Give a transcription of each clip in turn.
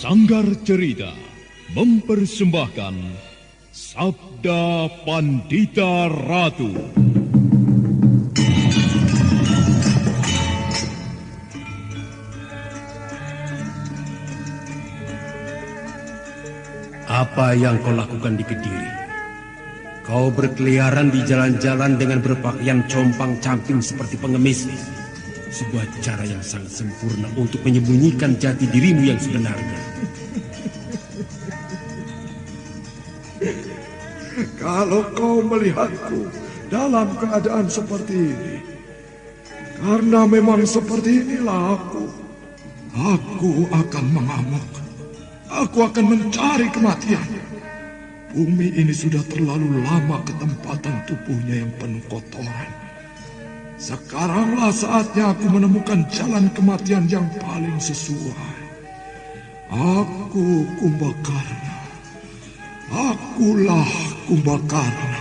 Sanggar Cerita mempersembahkan Sabda Pandita Ratu. Apa yang kau lakukan di Kediri? Kau berkeliaran di jalan-jalan dengan berpakaian compang-camping seperti pengemis. Sebuah cara yang sangat sempurna untuk menyembunyikan jati dirimu yang sebenarnya. Kalau kau melihatku dalam keadaan seperti ini, karena memang seperti inilah aku akan mengamuk. Aku akan mencari kematian. Bumi ini sudah terlalu lama ketempatan tubuhnya yang penuh kotoran. Sekaranglah saatnya aku menemukan jalan kematian yang paling sesuai. Aku Kumbakarna. Akulah Kumbakarna.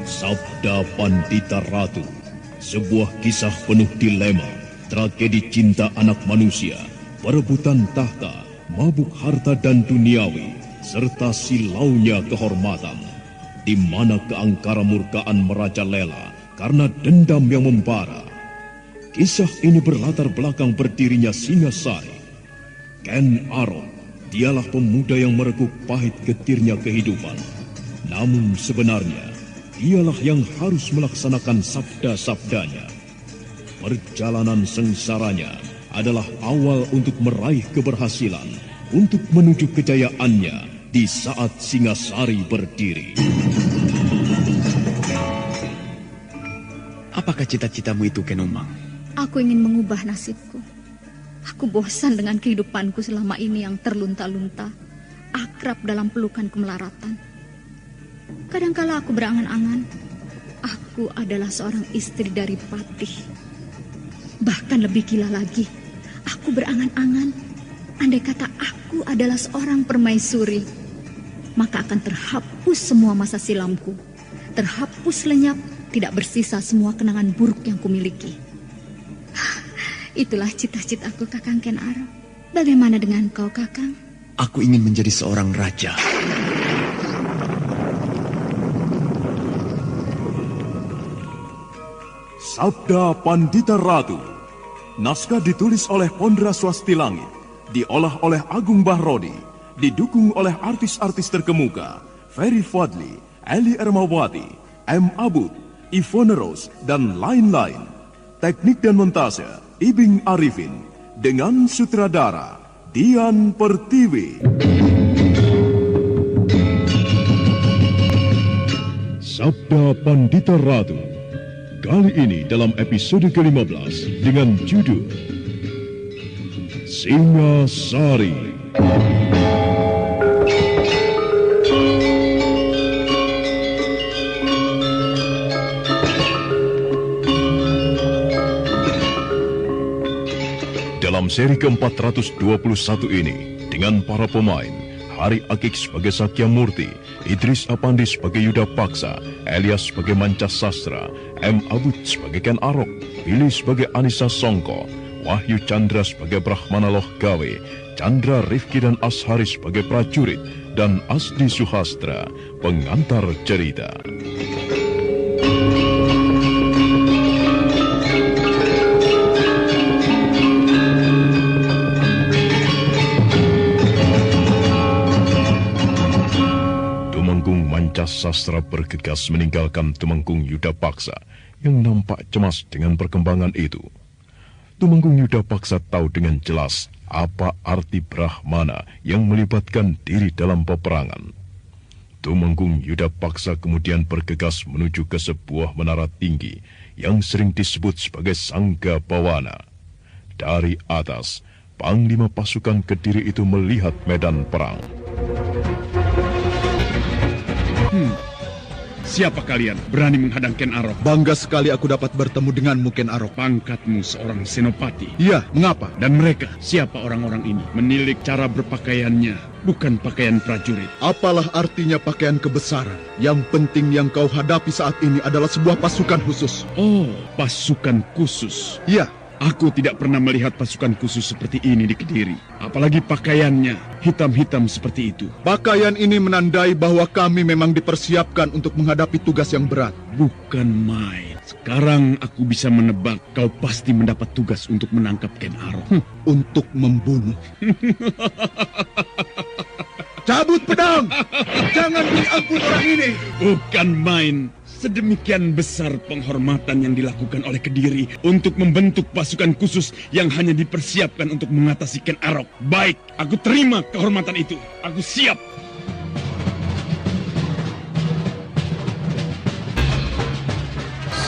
Sabda Pandita Ratu, sebuah kisah penuh dilema, tragedi cinta anak manusia, perebutan tahta, mabuk harta dan duniawi, serta silaunya kehormatan, di mana keangkara murkaan merajalela karena dendam yang membara. Kisah ini berlatar belakang berdirinya Singasari. Ken Arok, dialah pemuda yang merekuk pahit getirnya kehidupan. Namun sebenarnya, dialah yang harus melaksanakan sabda-sabdanya. Perjalanan sengsaranya adalah awal untuk meraih keberhasilan, untuk menuju kejayaannya di saat Singasari berdiri. Apakah cita-citamu itu, Kenomang? Aku ingin mengubah nasibku. Aku bosan dengan kehidupanku selama ini yang terlunta-lunta, akrab dalam pelukan kemelaratan. Kadangkala aku berangan-angan, aku adalah seorang istri dari Patih. Bahkan lebih gila lagi, aku berangan-angan, andai kata aku adalah seorang permaisuri, maka akan terhapus semua masa silamku. Terhapus lenyap, tidak bersisa semua kenangan buruk yang kumiliki. Itulah cita-citaku, Kakang Ken Arok. Bagaimana dengan kau, Kakang? Aku ingin menjadi seorang raja. Sabda Pandita Ratu. Naskah ditulis oleh Pondra Swastilangit, diolah oleh Agung Bahrodi, didukung oleh artis-artis terkemuka Ferry Fadli, Eli Ermawati, M. Abud, Ivone Rose, dan lain-lain. Teknik dan montase Ibing Arifin, dengan sutradara Dian Pertiwi. Sabda Pandita Ratu. Kali ini dalam episode ke-15 dengan judul Singasari. Dalam seri ke-421 ini, dengan para pemain Hari Akik sebagai Satya Murti, Idris Apandi sebagai Yuda Paksa, Elias sebagai Mancas Sastra, M. Abud sebagai Ken Arok, Billy sebagai Anissa Songko, Wahyu Chandra sebagai Brahmana Loh Gawe, Chandra Rifki dan Ashari sebagai prajurit, dan Asdi Suhastra, pengantar cerita. Mancas Sastra bergegas meninggalkan Tumenggung Yuda Paksa yang nampak cemas dengan perkembangan itu. Tumenggung Yuda Paksa tahu dengan jelas apa arti Brahmana yang melibatkan diri dalam peperangan. Tumenggung Yuda Paksa kemudian bergegas menuju ke sebuah menara tinggi yang sering disebut sebagai Sangga Bawana. Dari atas, Panglima pasukan Kediri itu melihat medan perang. Siapa kalian berani menghadang Ken Arok? Bangga sekali aku dapat bertemu denganmu, Ken Arok. Pangkatmu seorang senopati. Iya, mengapa? Dan mereka, siapa orang-orang ini? Menilik cara berpakaiannya, bukan pakaian prajurit. Apalah artinya pakaian kebesaran? Yang penting yang kau hadapi saat ini adalah sebuah pasukan khusus. Oh, pasukan khusus. Ya, Aku tidak pernah melihat pasukan khusus seperti ini di Kediri. Apalagi pakaiannya hitam-hitam seperti itu. pakaian ini menandai bahwa kami memang dipersiapkan untuk menghadapi tugas yang berat. Bukan main. Sekarang aku bisa menebak kau pasti mendapat tugas untuk menangkap Ken Arok. Untuk membunuh. Cabut pedang! Jangan beri ampun orang ini! Bukan main. Sedemikian besar penghormatan yang dilakukan oleh Kediri untuk membentuk pasukan khusus yang hanya dipersiapkan untuk mengatasi Ken Arok. Baik, aku terima kehormatan itu. Aku siap.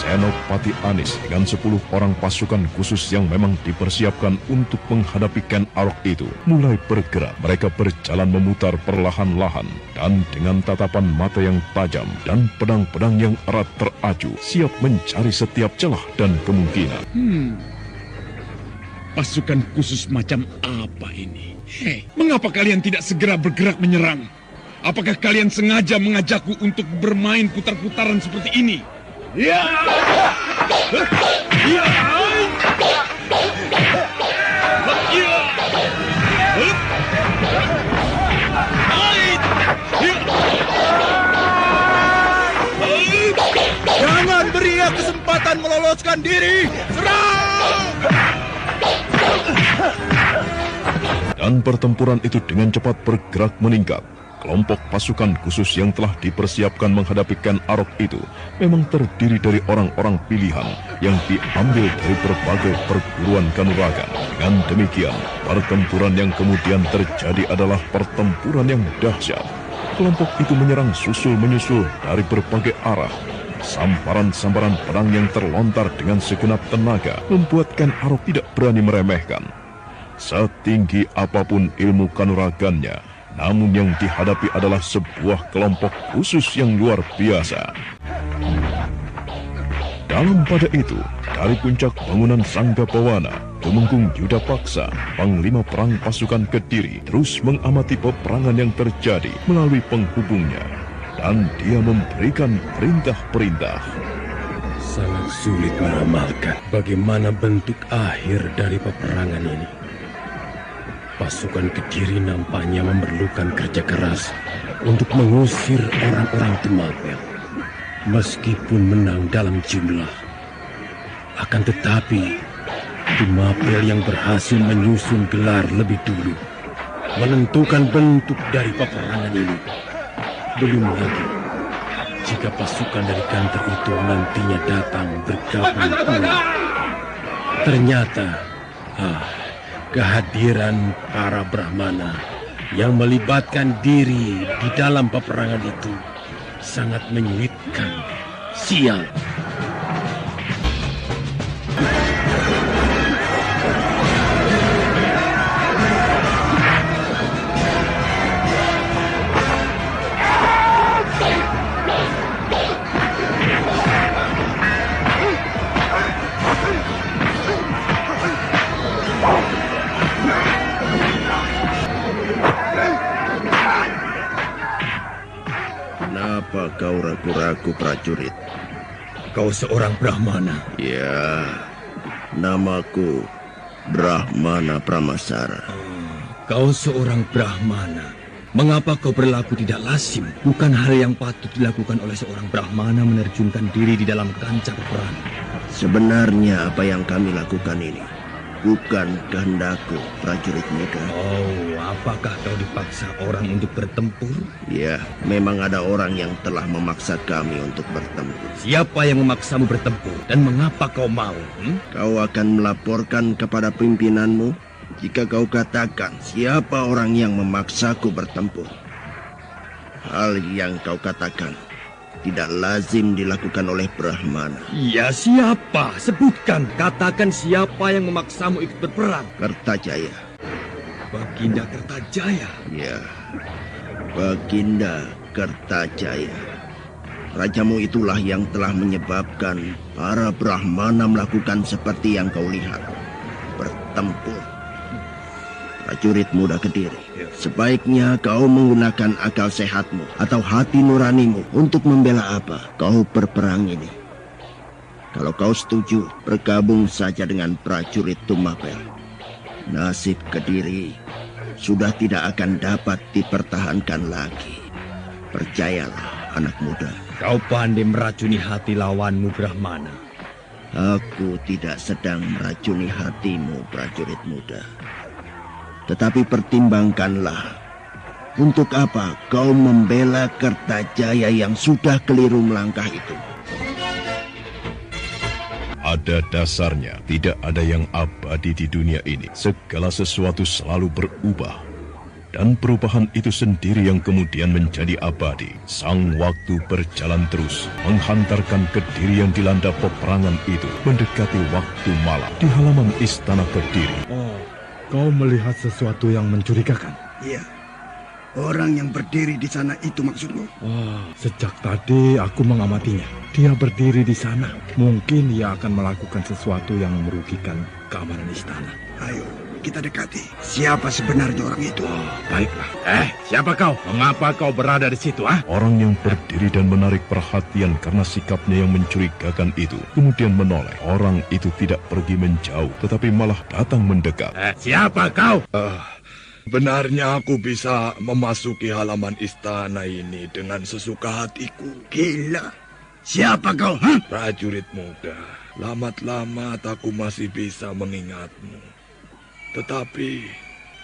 Senopati Anis dengan 10 orang pasukan khusus yang memang dipersiapkan untuk menghadapi Ken Arok itu mulai bergerak. Mereka berjalan memutar perlahan-lahan dan dengan tatapan mata yang tajam dan pedang-pedang yang erat teraju, siap mencari setiap celah dan kemungkinan. Pasukan khusus macam apa ini? Hei, mengapa kalian tidak segera bergerak menyerang? Apakah kalian sengaja mengajakku untuk bermain putar-putaran seperti ini? Ya! Ya! Jangan beri ia kesempatan meloloskan diri! Serang! Dan pertempuran itu dengan cepat bergerak meningkat. Kelompok pasukan khusus yang telah dipersiapkan menghadapi Ken Arok itu memang terdiri dari orang-orang pilihan yang diambil dari berbagai perguruan kanuragan. Dengan demikian, pertempuran yang kemudian terjadi adalah pertempuran yang dahsyat. Kelompok itu menyerang susul-menyusul dari berbagai arah. Sambaran-sambaran pedang yang terlontar dengan segenap tenaga membuat Ken Arok tidak berani meremehkan. Setinggi apapun ilmu kanuragannya, namun yang dihadapi adalah sebuah kelompok khusus yang luar biasa. Dalam pada itu, dari puncak bangunan Sanggabawana, Tumenggung Yudapaksa, panglima perang pasukan Kediri, terus mengamati peperangan yang terjadi melalui penghubungnya. Dan dia memberikan perintah-perintah. Sangat sulit meramalkan bagaimana bentuk akhir dari peperangan ini. Pasukan Kediri nampaknya memerlukan kerja keras untuk mengusir orang-orang Tumapel. Meskipun menang dalam jumlah, akan tetapi Tumapel yang berhasil menyusun gelar lebih dulu menentukan bentuk dari peperangan ini. Belum lagi jika pasukan dari Ganter itu nantinya datang bergabung pula. Ternyata kehadiran para Brahmana yang melibatkan diri di dalam peperangan itu sangat menyulitkan. Sial. Kenapa kau ragu-ragu, prajurit? Kau seorang Brahmana. Ya, namaku Brahmana Pramasara. Kau seorang Brahmana. Mengapa kau berlaku tidak lazim? Bukan hal yang patut dilakukan oleh seorang Brahmana menerjunkan diri di dalam kancah peperangan. Sebenarnya apa yang kami lakukan ini bukan kehendakku, prajurit muda. Oh, apakah kau dipaksa orang untuk bertempur? Ya, memang ada orang yang telah memaksa kami untuk bertempur. Siapa yang memaksamu bertempur dan mengapa kau mau? Kau akan melaporkan kepada pimpinanmu jika kau katakan siapa orang yang memaksaku bertempur. Hal yang kau katakan tidak lazim dilakukan oleh Brahmana. Ya, siapa? Sebutkan. Katakan siapa yang memaksamu ikut berperang. Kertajaya. Baginda Kertajaya? Ya, Baginda Kertajaya. Rajamu itulah yang telah menyebabkan para Brahmana melakukan seperti yang kau lihat. Bertempur. prajurit muda Kediri. Sebaiknya kau menggunakan akal sehatmu atau hati nuranimu untuk membela apa kau berperang ini. Kalau kau setuju, bergabung saja dengan prajurit Tumapel. Nasib Kediri sudah tidak akan dapat dipertahankan lagi. Percayalah, anak muda. Kau pandai meracuni hati lawanmu, Brahmana. Aku tidak sedang meracuni hatimu, prajurit muda. Tetapi pertimbangkanlah, untuk apa kau membela Kertajaya yang sudah keliru melangkah itu? Ada dasarnya, tidak ada yang abadi di dunia ini. Segala sesuatu selalu berubah. Dan perubahan itu sendiri yang kemudian menjadi abadi. Sang waktu berjalan terus, menghantarkan Kediri yang dilanda peperangan itu mendekati waktu malam di halaman istana Kediri. Oh, kau melihat sesuatu yang mencurigakan? Iya. Orang yang berdiri di sana itu maksudmu? Oh, sejak tadi aku mengamatinya. Dia berdiri di sana. Mungkin ia akan melakukan sesuatu yang merugikan keamanan istana. Ayo, kita dekati. Siapa sebenarnya orang itu? Oh, baiklah. Siapa kau? Mengapa kau berada di situ, ah? Orang yang berdiri dan menarik perhatian karena sikapnya yang mencurigakan itu kemudian menoleh. Orang itu tidak pergi menjauh, tetapi malah datang mendekat. Siapa kau? Benarnya aku bisa memasuki halaman istana ini dengan sesuka hatiku. Gila. Siapa kau? Prajurit muda, lamat-lamat aku masih bisa mengingatmu. Tetapi,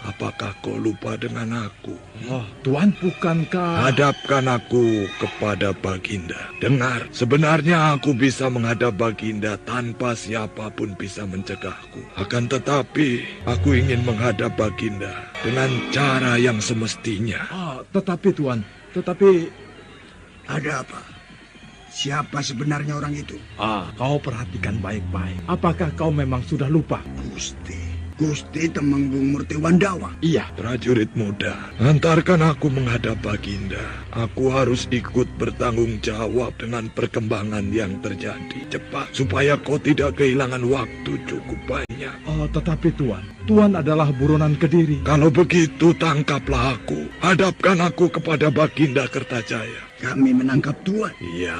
apakah kau lupa dengan aku? Oh, Tuan, bukankah... Hadapkan aku kepada Baginda. Dengar, sebenarnya aku bisa menghadap Baginda tanpa siapapun bisa mencegahku. Akan tetapi, aku ingin menghadap Baginda dengan cara yang semestinya. Tetapi Tuan, Ada apa? Siapa sebenarnya orang itu? Kau perhatikan baik-baik. Apakah kau memang sudah lupa? Gusti Temenggung Murti Wandawa. Iya. Prajurit muda, antarkan aku menghadap Baginda. Aku harus ikut bertanggung jawab dengan perkembangan yang terjadi. Cepat, supaya kau tidak kehilangan waktu cukup banyak. Tetapi Tuan adalah buronan Kediri. Kalau begitu, tangkaplah aku. Hadapkan aku kepada Baginda Kertajaya. Kami menangkap Tuan. Iya.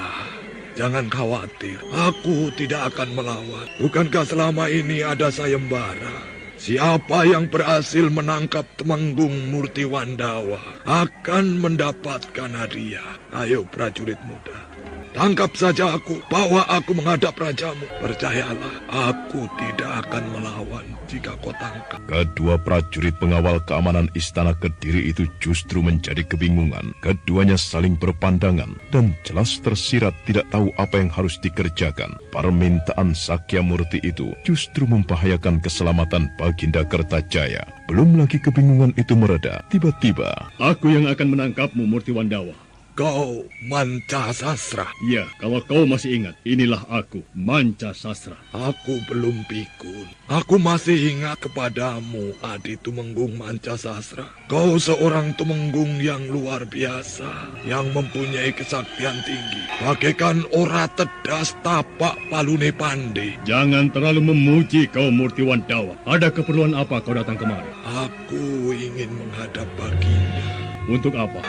Jangan khawatir, aku tidak akan melawan. Bukankah selama ini ada sayembara? Siapa yang berhasil menangkap Temenggung Murti Wandawa akan mendapatkan hadiah. Ayo prajurit muda, tangkap saja aku, bawa aku menghadap rajamu. Percayalah, aku tidak akan melawan jika kau tangkap. Kedua prajurit pengawal keamanan istana Kediri itu justru menjadi kebingungan. Keduanya saling berpandangan dan jelas tersirat tidak tahu apa yang harus dikerjakan. Permintaan Sakyamurti itu justru membahayakan keselamatan Baginda Kertajaya. Belum lagi kebingungan itu mereda, tiba-tiba... Aku yang akan menangkapmu, Murti Wandawa. Kau Mancasasra. Ya, kalau kau masih ingat, inilah aku, Mancasasra. Aku belum pikun. Aku masih ingat kepadamu, Adi Tumenggung Mancasasra. Kau seorang tumenggung yang luar biasa, yang mempunyai kesaktian tinggi. Bagaikan ora tedas tapak palune pande. Jangan terlalu memuji kau, Murti Wandawa. Ada keperluan apa kau datang kemari? Aku ingin menghadap Baginda. Untuk apa?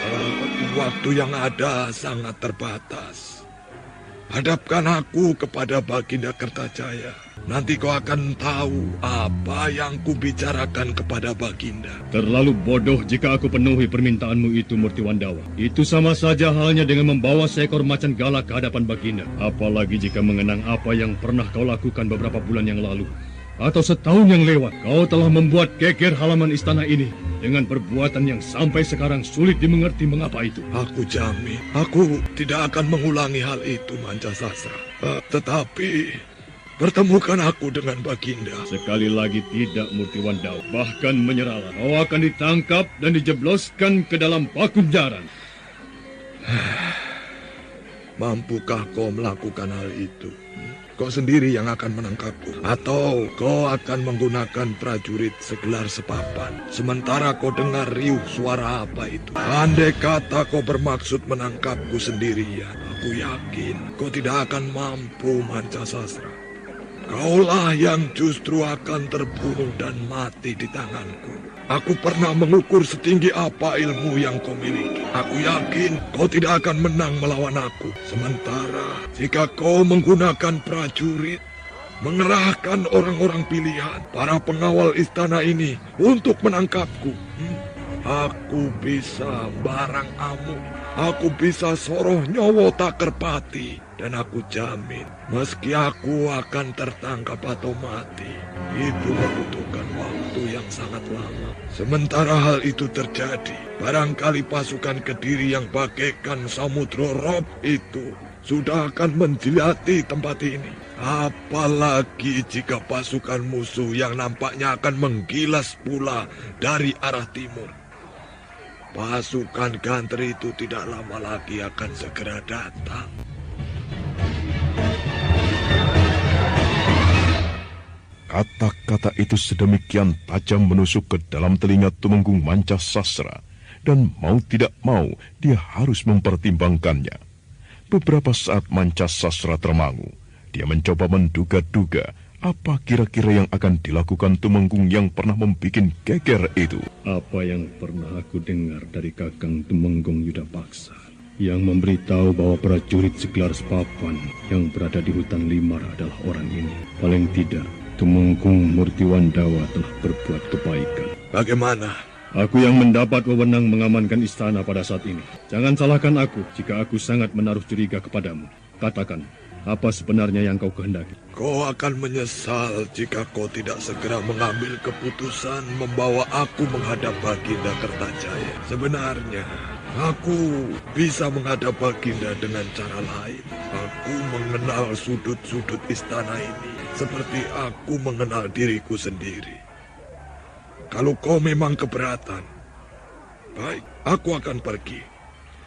Waktu yang ada sangat terbatas. Hadapkan aku kepada Baginda Kertajaya. Nanti kau akan tahu apa yang kubicarakan kepada Baginda. Terlalu bodoh jika aku penuhi permintaanmu itu, Murti Wandawa. Itu sama saja halnya dengan membawa seekor macan galak ke hadapan Baginda. Apalagi jika mengenang apa yang pernah kau lakukan beberapa bulan yang lalu. Atau setahun yang lewat, kau telah membuat geger halaman istana ini dengan perbuatan yang sampai sekarang sulit dimengerti mengapa itu. Aku jamin, aku tidak akan mengulangi hal itu, Mancasasra. Tetapi, pertemukan aku dengan Baginda. Sekali lagi tidak, Murti Wandawa. Bahkan menyerahlah. Kau akan ditangkap dan dijebloskan ke dalam pakunjaran. Mampukah kau melakukan hal itu? Kau sendiri yang akan menangkapku. Atau kau akan menggunakan prajurit segelar sepapan. Sementara kau dengar riuh suara apa itu. Andai kata kau bermaksud menangkapku sendirian, aku yakin kau tidak akan mampu, Mancasasra. Kaulah yang justru akan terbunuh dan mati di tanganku. Aku pernah mengukur setinggi apa ilmu yang kau miliki. Aku yakin kau tidak akan menang melawan aku. Sementara jika kau menggunakan prajurit, mengerahkan orang-orang pilihan, para pengawal istana ini untuk menangkapku, aku bisa barang amuk. Aku bisa soroh nyowo tak kerpati. Dan aku jamin, meski aku akan tertangkap atau mati, itu membutuhkan waktu yang sangat lama. Sementara hal itu terjadi, barangkali pasukan Kediri yang bagaikan samudra Rob itu sudah akan menjilati tempat ini. Apalagi jika pasukan musuh yang nampaknya akan menggilas pula dari arah timur. Pasukan Ganter itu tidak lama lagi akan segera datang. Kata-kata itu sedemikian tajam menusuk ke dalam telinga Tumenggung Mancasasra, dan mau tidak mau dia harus mempertimbangkannya. Beberapa saat Mancasasra termangu. Dia mencoba menduga-duga apa kira-kira yang akan dilakukan Tumenggung yang pernah membuat geger itu. Apa yang pernah aku dengar dari Kakang Tumenggung Yudapaksa yang memberitahu bahwa prajurit segelar Sepapan yang berada di hutan Limar adalah orang ini. Paling tidak, Tumenggung Murtiwandawa telah berbuat kebaikan. Bagaimana? Aku yang mendapat wewenang mengamankan istana pada saat ini. Jangan salahkan aku jika aku sangat menaruh curiga kepadamu. Katakan, apa sebenarnya yang kau kehendaki? Kau akan menyesal jika kau tidak segera mengambil keputusan membawa aku menghadap Baginda Kertajaya. Sebenarnya, aku bisa menghadap Baginda dengan cara lain. Aku mengenal sudut-sudut istana ini seperti aku mengenal diriku sendiri. Kalau kau memang keberatan, baik, aku akan pergi.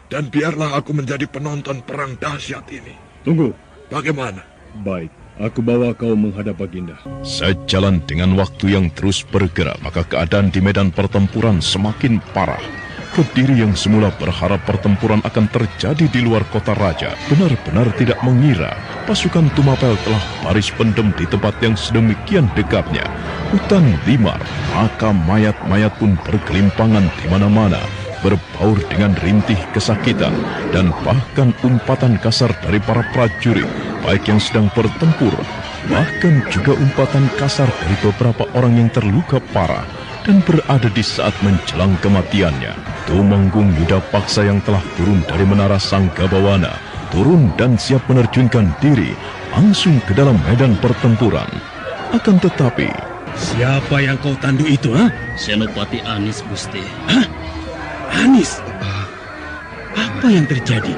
Dan biarlah aku menjadi penonton perang dahsyat ini. Tunggu. Bagaimana? Baik, aku bawa kau menghadap Baginda. Sejalan dengan waktu yang terus bergerak, maka keadaan di medan pertempuran semakin parah. Kediri yang semula berharap pertempuran akan terjadi di luar kota raja, benar-benar tidak mengira pasukan Tumapel telah baris pendem di tempat yang sedemikian dekatnya. Hutan Limar, maka mayat-mayat pun bergelimpangan di mana-mana, berbaur dengan rintih kesakitan, dan bahkan umpatan kasar dari para prajurit, baik yang sedang bertempur, bahkan juga umpatan kasar dari beberapa orang yang terluka parah dan berada di saat menjelang kematiannya. Tumenggung Yudapaksa yang telah turun dari menara Sanggabawana, turun dan siap menerjunkan diri langsung ke dalam medan pertempuran. Akan tetapi, siapa yang kau tandu itu, ha? Senopati Anis, Gusti. Hah? Anis? Apa yang terjadi?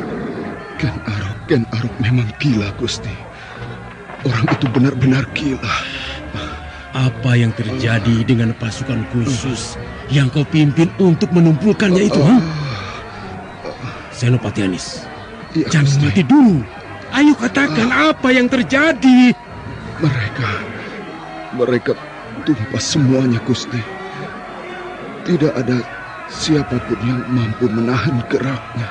Ken Arok memang gila, Gusti. Orang itu benar-benar gila. Apa yang terjadi dengan pasukan khusus yang kau pimpin untuk menumpukannya itu, ha? Senopati Anis, Ya, jangan Gusti. mati dulu. Ayo katakan apa yang terjadi. Mereka tumpas semuanya, Gusti. Tidak ada siapapun yang mampu menahan geraknya.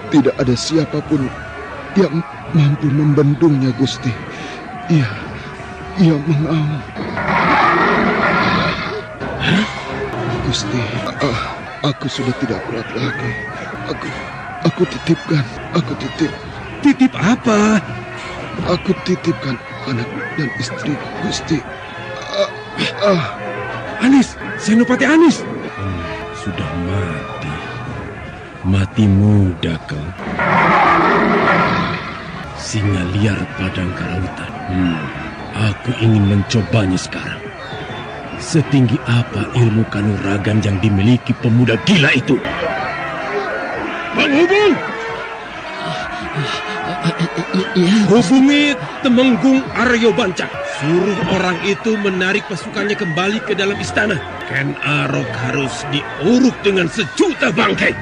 Tidak ada siapapun yang mampu membendungnya, Gusti. Ia mengaum. Hah? Gusti, aku sudah tidak kuat lagi. Aku titip. Titip apa? Aku titipkan anak dan istri, Gusti. Anis, Senopati Anis. Sudah mati. Mati muda kau. Singa liar padang karautan. Aku ingin mencobanya sekarang. Setinggi apa ilmu kanuragan yang dimiliki pemuda gila itu? Penghubung! Hubungi Temenggung Aryo Bancak. Suruh orang itu menarik pasukannya kembali ke dalam istana. Ken Arok harus diuruk dengan sejuta bangkai.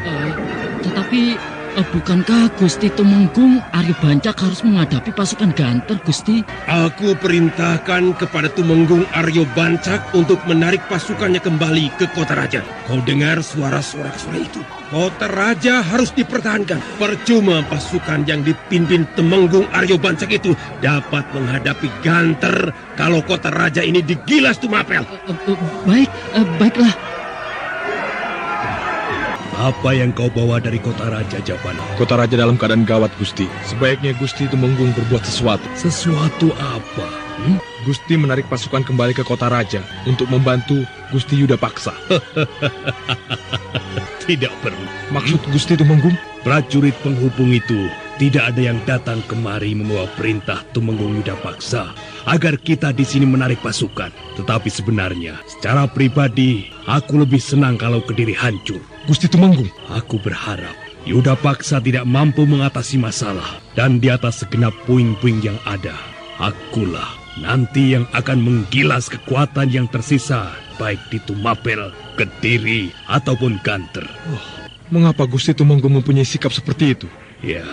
Tetapi bukankah Gusti Tumenggung Aryo Bancak harus menghadapi pasukan Ganter, Gusti? Aku perintahkan kepada Tumenggung Aryo Bancak untuk menarik pasukannya kembali ke kota raja. Kau dengar suara-suara itu? Kota raja harus dipertahankan. Percuma pasukan yang dipimpin Temenggung Aryo Bancak itu dapat menghadapi Ganter kalau kota raja ini digilas Tumapel. Baiklah. Apa yang kau bawa dari kota raja, Japana? Kota raja dalam keadaan gawat, Gusti. Sebaiknya Gusti Tumenggung berbuat sesuatu. Sesuatu apa? Gusti menarik pasukan kembali ke kota raja untuk membantu Gusti Yudapaksa. Tidak perlu. Maksud Gusti Tumenggung? Prajurit penghubung itu tidak ada yang datang kemari membawa perintah Tumenggung Yudapaksa agar kita di sini menarik pasukan. Tetapi sebenarnya, secara pribadi, aku lebih senang kalau Kediri hancur. Gusti Tumenggung, aku berharap Yudapaksa tidak mampu mengatasi masalah, dan di atas segenap puing-puing yang ada, akulah nanti yang akan menggilas kekuatan yang tersisa, baik di Tumapel, Kediri, ataupun Ganter. Mengapa Gusti Tumenggung mempunyai sikap seperti itu? Ya,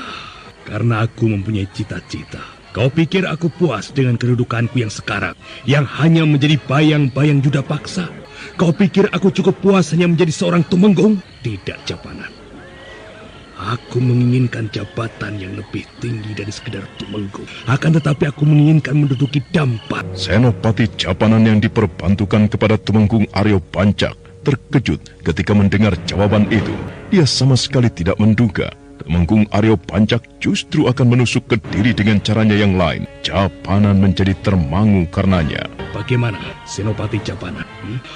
karena aku mempunyai cita-cita. Kau pikir aku puas dengan kedudukanku yang sekarang, yang hanya menjadi bayang-bayang Yudapaksa? Kau pikir aku cukup puas hanya menjadi seorang Tumenggung? Tidak, Japana. Aku menginginkan jabatan yang lebih tinggi dari sekedar Tumenggung. Akan tetapi aku menginginkan menduduki Dampak. Senopati Japanan yang diperbantukan kepada Tumenggung Aryo Pancak terkejut ketika mendengar jawaban itu. Dia sama sekali tidak menduga Tumenggung Aryo Pancak justru akan menusuk Kediri dengan caranya yang lain. Japanan menjadi termangu karenanya. Bagaimana, Senopati Japana?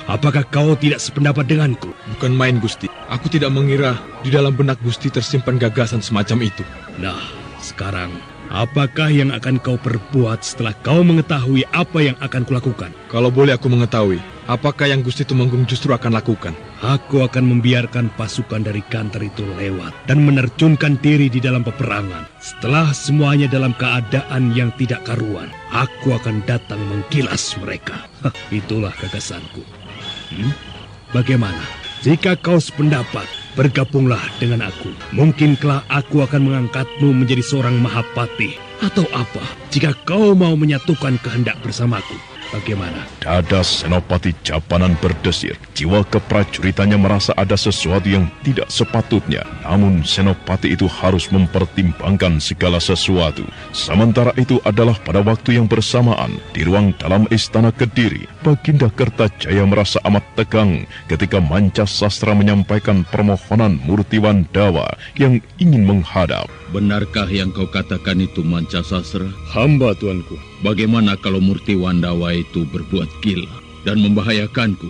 Apakah kau tidak sependapat denganku? Bukan main, Gusti. Aku tidak mengira di dalam benak Gusti tersimpan gagasan semacam itu. Nah, sekarang apakah yang akan kau perbuat setelah kau mengetahui apa yang akan kulakukan? Kalau boleh aku mengetahui, apakah yang Gusti Tumenggung justru akan lakukan? Aku akan membiarkan pasukan dari Ganter itu lewat dan menerjunkan diri di dalam peperangan. Setelah semuanya dalam keadaan yang tidak karuan, aku akan datang menggilas mereka. Itulah gagasanku. Bagaimana? Jika kau sependapat, bergabunglah dengan aku. Mungkin kelak aku akan mengangkatmu menjadi seorang Mahapati. Atau apa, jika kau mau menyatukan kehendak bersamaku. Bagaimana? Dada Senopati Japanan berdesir. Jiwa keprajuritannya merasa ada sesuatu yang tidak sepatutnya. Namun Senopati itu harus mempertimbangkan segala sesuatu. Sementara itu adalah pada waktu yang bersamaan di ruang dalam istana Kediri, Baginda Kertajaya merasa amat tegang ketika Mancasastra menyampaikan permohonan Murti Wandawa yang ingin menghadap. Benarkah yang kau katakan itu, Mancasastra? Hamba, tuanku. Bagaimana kalau Murti Wandawa itu berbuat gila dan membahayakanku?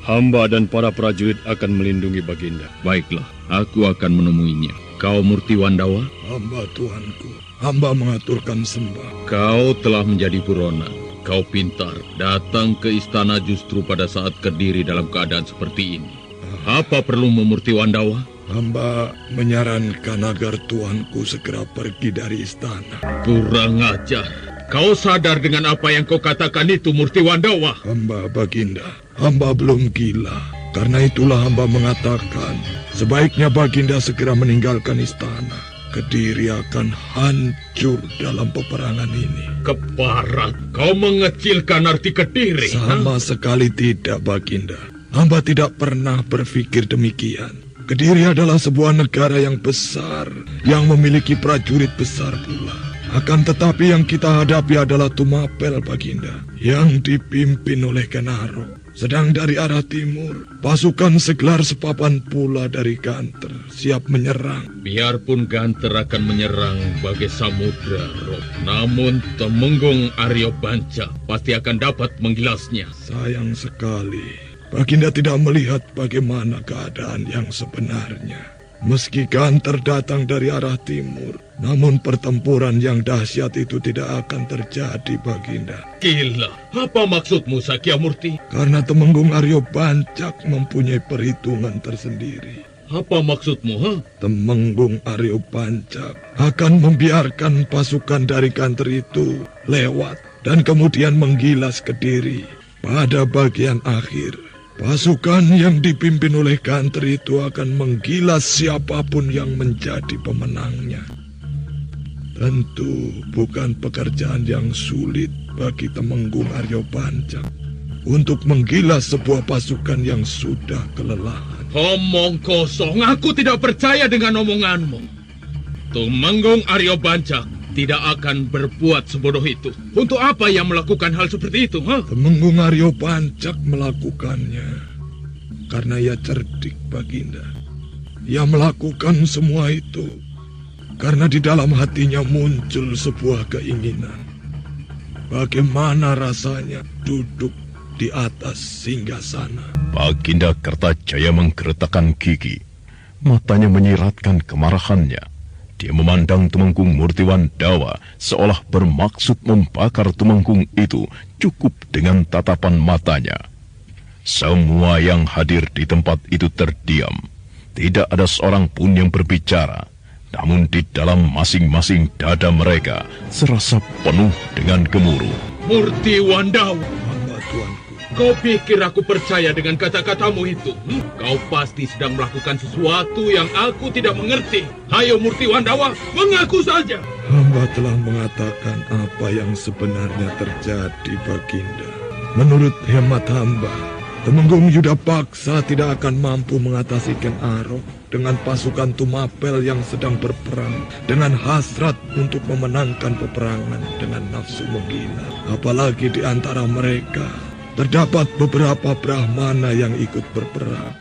Hamba dan para prajurit akan melindungi Baginda. Baiklah, aku akan menemuinya. Kau Murti Wandawa? Hamba, tuanku. Hamba mengaturkan sembah. Kau telah menjadi buronan. Kau pintar. Datang ke istana justru pada saat Kediri dalam keadaan seperti ini. Apa perlu Murti Wandawa? Hamba menyarankan agar tuanku segera pergi dari istana. Kurang ajar. Kau sadar dengan apa yang kau katakan itu, Murti Wandawa? Hamba, Baginda, hamba belum gila. Karena itulah hamba mengatakan, sebaiknya Baginda segera meninggalkan istana. Kediri akan hancur dalam peperangan ini. Keparat, kau mengecilkan arti Kediri. Sama sekali tidak, Baginda. Hamba tidak pernah berpikir demikian. Kediri adalah sebuah negara yang besar, yang memiliki prajurit besar pula. Akan tetapi yang kita hadapi adalah Tumapel, Baginda, yang dipimpin oleh Kenaro. Sedang dari arah timur, pasukan segelar sepapan pula dari Ganter siap menyerang. Biarpun Ganter akan menyerang bagai samudra, Rob, namun Tumenggung Aryo Banca pasti akan dapat menggilasnya. Sayang sekali, Baginda tidak melihat bagaimana keadaan yang sebenarnya. Meski Ganter datang dari arah timur, namun pertempuran yang dahsyat itu tidak akan terjadi, Baginda. Gila, apa maksudmu, Sakyamurti? Karena Tumenggung Aryo Bancak mempunyai perhitungan tersendiri. Apa maksudmu, Tumenggung Aryo Bancak akan membiarkan pasukan dari Ganter itu lewat dan kemudian menggilas Kediri. Pada bagian akhir, pasukan yang dipimpin oleh Ganter itu akan menggilas siapapun yang menjadi pemenangnya. Tentu bukan pekerjaan yang sulit bagi Tumenggung Aryo Bancak untuk menggilas sebuah pasukan yang sudah kelelahan. Omong kosong, aku tidak percaya dengan omonganmu. Tumenggung Aryo Bancak tidak akan berbuat sebodoh itu. Untuk apa ia melakukan hal seperti itu? Tumenggung Aryo Bancak melakukannya karena ia cerdik, Baginda. Ia melakukan semua itu karena di dalam hatinya muncul sebuah keinginan. Bagaimana rasanya duduk di atas singgasana? Baginda Kertajaya menggeretakkan gigi. Matanya menyiratkan kemarahannya. Dia memandang Tumenggung Murtiwandawa seolah bermaksud membakar Tumenggung itu cukup dengan tatapan matanya. Semua yang hadir di tempat itu terdiam. Tidak ada seorang pun yang berbicara. Namun di dalam masing-masing dada mereka serasa penuh dengan gemuruh. Murtiwandawa, hamba tuanku. Kau pikir aku percaya dengan kata-katamu itu? Kau pasti sedang melakukan sesuatu yang aku tidak mengerti. Hayo Murtiwandawa, mengaku saja. Hamba telah mengatakan apa yang sebenarnya terjadi, Baginda. Menurut hemat hamba, Tumenggung Yudapaksa tidak akan mampu mengatasi Ken Arok dengan pasukan Tumapel yang sedang berperang dengan hasrat untuk memenangkan peperangan dengan nafsu menggila. Apalagi di antara mereka terdapat beberapa Brahmana yang ikut berperang.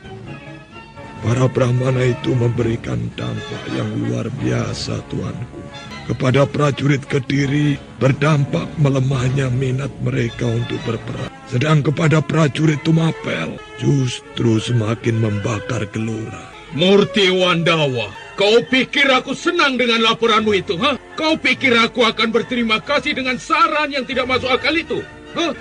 Para Brahmana itu memberikan dampak yang luar biasa, tuanku. Kepada prajurit Kediri berdampak melemahnya minat mereka untuk berperang. Sedang kepada prajurit Tumapel justru semakin membakar gelora. Murtiwandawa, kau pikir aku senang dengan laporanmu itu? Kau pikir aku akan berterima kasih dengan saran yang tidak masuk akal itu?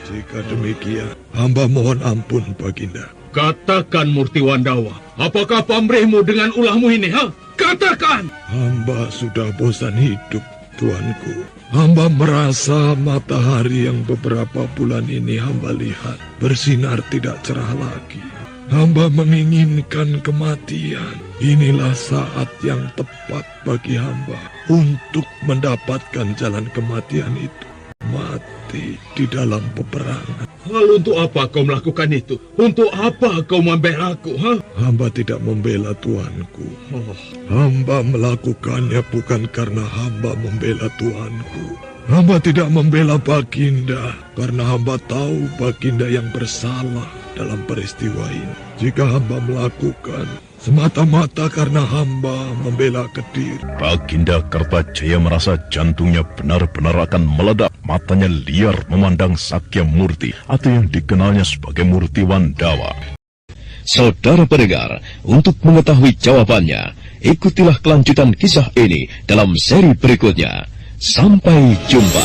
Jika demikian, hamba mohon ampun, Baginda. Katakan, Murtiwandawa, apakah pamrihmu dengan ulahmu ini? Katakan! Hamba sudah bosan hidup, tuanku. Hamba merasa matahari yang beberapa bulan ini hamba lihat bersinar tidak cerah lagi. Hamba menginginkan kematian. Inilah saat yang tepat bagi hamba untuk mendapatkan jalan kematian itu. Mati di dalam peperangan. Lalu untuk apa kau melakukan itu? Untuk apa kau membela aku? Hamba tidak membela tuanku. Hamba melakukannya bukan karena hamba membela tuanku. Hamba tidak membela Baginda karena hamba tahu Baginda yang bersalah dalam peristiwa ini. Jika hamba melakukan semata-mata karena hamba membela Kediri. Baginda Kertajaya merasa jantungnya benar-benar akan meledak. Matanya liar memandang Sakya Murti atau yang dikenalnya sebagai Murtiwandawa. Saudara pendengar, untuk mengetahui jawabannya, ikutilah kelanjutan kisah ini dalam seri berikutnya. Sampai jumpa.